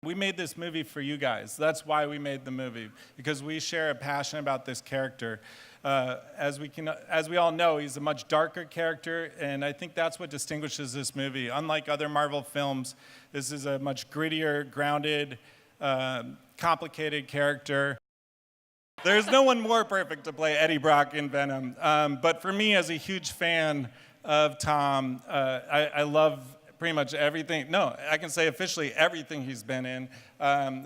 We made this movie for you guys. That's why we made the movie, because we share a passion about this character. As we all know, he's a much darker character, and I think that's what distinguishes this movie. Unlike other Marvel films, this is a much grittier, grounded, complicated character. There's no one more perfect to play Eddie Brock in Venom. But for me, as a huge fan of Tom, I love pretty much everything. No, I can say officially everything he's been in.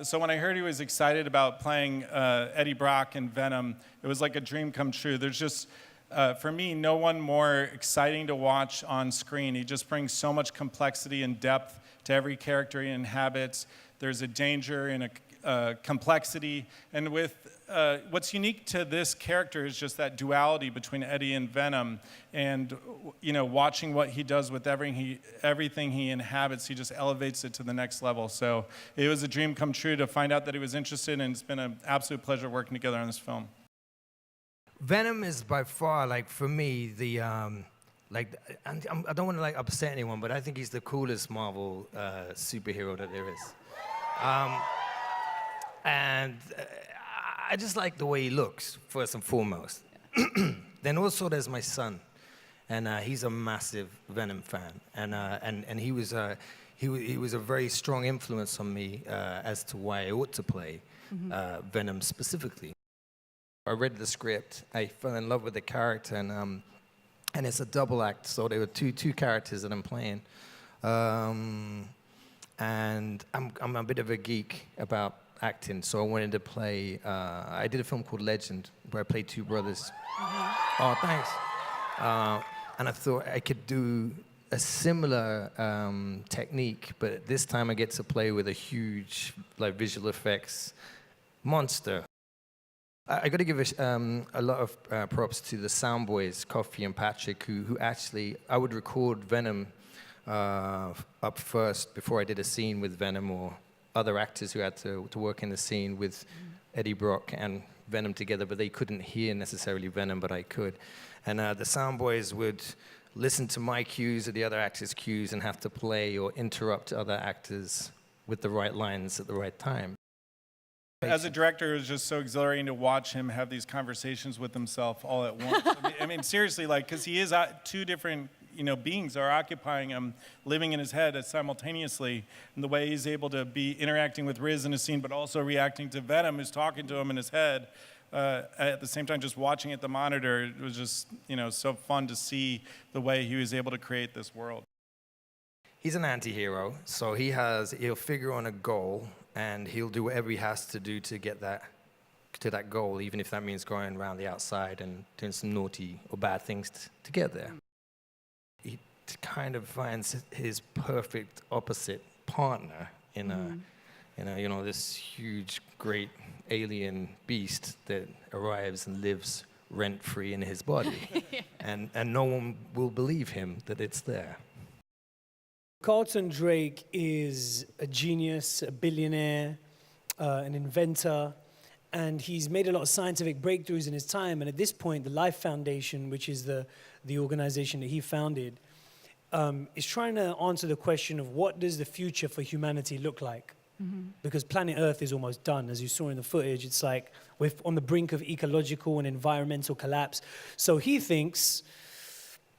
So when I heard he was excited about playing Eddie Brock in Venom, it was like a dream come true. There's just, for me, no one more exciting to watch on screen. He just brings so much complexity and depth to every character he inhabits. There's a danger and a complexity. And with what's unique to this character is just that duality between Eddie and Venom, and watching what he does with everything he inhabits, he just elevates it to the next level. So it was a dream come true to find out that he was interested, and it's been an absolute pleasure working together on this film. Venom is by far, like, for me, the I don't want to upset anyone, but I think he's the coolest Marvel superhero that there is. I just like the way he looks, first and foremost. Then also there's my son, and he's a massive Venom fan, and he was a very strong influence on me as to why I ought to play Venom specifically. I read the script, I fell in love with the character, and it's a double act, so there were two characters that I'm playing, and I'm a bit of a geek about acting, so I wanted to play, I did a film called Legend, where I played two brothers. Oh, thanks. And I thought I could do a similar technique, but this time I get to play with a huge, visual effects monster. I got to give a lot of props to the sound boys, Coffee and Patrick, who actually, I would record Venom up first before I did a scene with Venom, or other actors who had to work in the scene with Eddie Brock and Venom together, but they couldn't hear necessarily Venom, but I could. And the sound boys would listen to my cues or the other actors' cues and have to play or interrupt other actors with the right lines at the right time. As a director, it was just so exhilarating to watch him have these conversations with himself all at once. I mean seriously, because he is two different beings are occupying him, living in his head simultaneously, and the way he's able to be interacting with Riz in a scene, but also reacting to Venom, who's talking to him in his head, at the same time just watching at the monitor. It was just, so fun to see the way he was able to create this world. He's an anti-hero, so he'll figure on a goal, and he'll do whatever he has to do to get to that goal, even if that means going around the outside and doing some naughty or bad things to get there. He kind of finds his perfect opposite partner in this huge, great alien beast that arrives and lives rent-free in his body. and no one will believe him that it's there. Carlton Drake is a genius, a billionaire, an inventor, and he's made a lot of scientific breakthroughs in his time. And at this point, the Life Foundation, which is the organization that he founded, is trying to answer the question of what does the future for humanity look like? Because planet Earth is almost done. As you saw in the footage, it's like we're on the brink of ecological and environmental collapse. So he thinks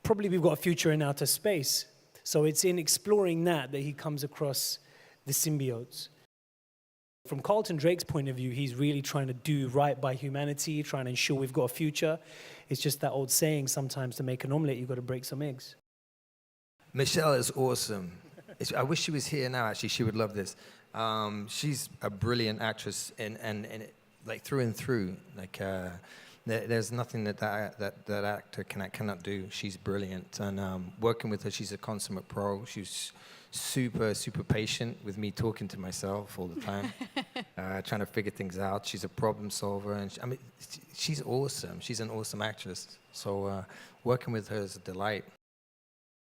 probably we've got a future in outer space. So it's in exploring that he comes across the symbiotes. From Carlton Drake's point of view, he's really trying to do right by humanity, trying to ensure we've got a future. It's just that old saying, sometimes to make an omelet, you've got to break some eggs. Michelle is awesome. I wish she was here now, actually. She would love this. She's a brilliant actress, and through and through. There's nothing that actor cannot do. She's brilliant, and working with her, she's a consummate pro. She's super patient with me talking to myself all the time, trying to figure things out. She's a problem solver, and she's awesome. She's an awesome actress. So working with her is a delight.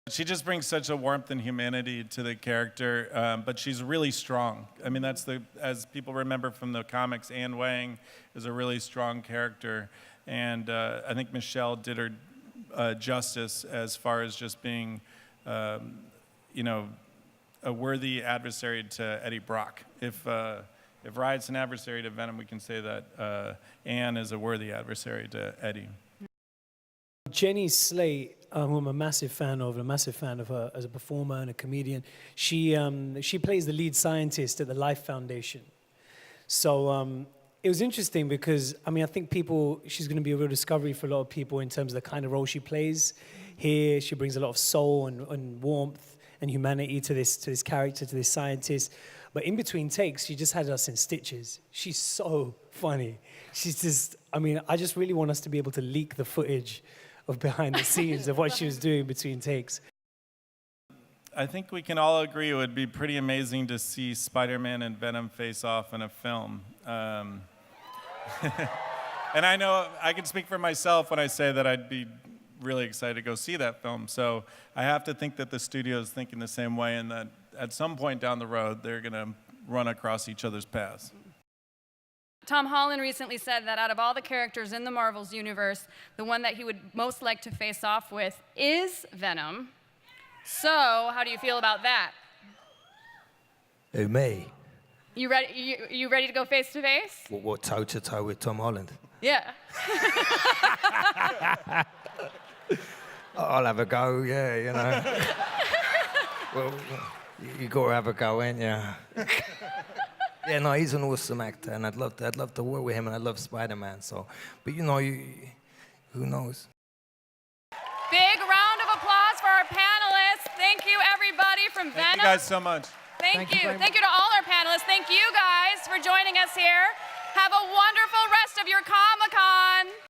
She just brings such a warmth and humanity to the character, but she's really strong. I mean, as people remember from the comics, Anne Wang is a really strong character, and I think Michelle did her justice as far as just being, a worthy adversary to Eddie Brock. If Reid's an adversary to Venom, we can say that Anne is a worthy adversary to Eddie. Jenny Slate, who I'm a massive fan of her as a performer and a comedian, she plays the lead scientist at the Life Foundation. So it was interesting because, I mean, I think she's going to be a real discovery for a lot of people in terms of the kind of role she plays. Here, she brings a lot of soul and warmth and humanity to this character, to this scientist. But in between takes, she just had us in stitches. She's so funny. She's just, I mean, I just really want us to be able to leak the footage of behind the scenes of what she was doing between takes. I think we can all agree it would be pretty amazing to see Spider-Man and Venom face off in a film. And I know I can speak for myself when I say that I'd be really excited to go see that film. So I have to think that the studio is thinking the same way and that at some point down the road, they're going to run across each other's paths. Tom Holland recently said that out of all the characters in the Marvel's universe, the one that he would most like to face off with is Venom. So, how do you feel about that? Who, me? You ready to go face to face? What toe to toe with Tom Holland? Yeah. I'll have a go, yeah, you know. Well, you got to have a go, ain't you? Yeah, no, he's an awesome actor, and I'd love to work with him, and I love Spider-Man. So, but you know, who knows? Big round of applause for our panelists. Thank you, everybody from Venom. Thank you guys so much. Thank you. Thank you to all our panelists. Thank you guys for joining us here. Have a wonderful rest of your Comic-Con.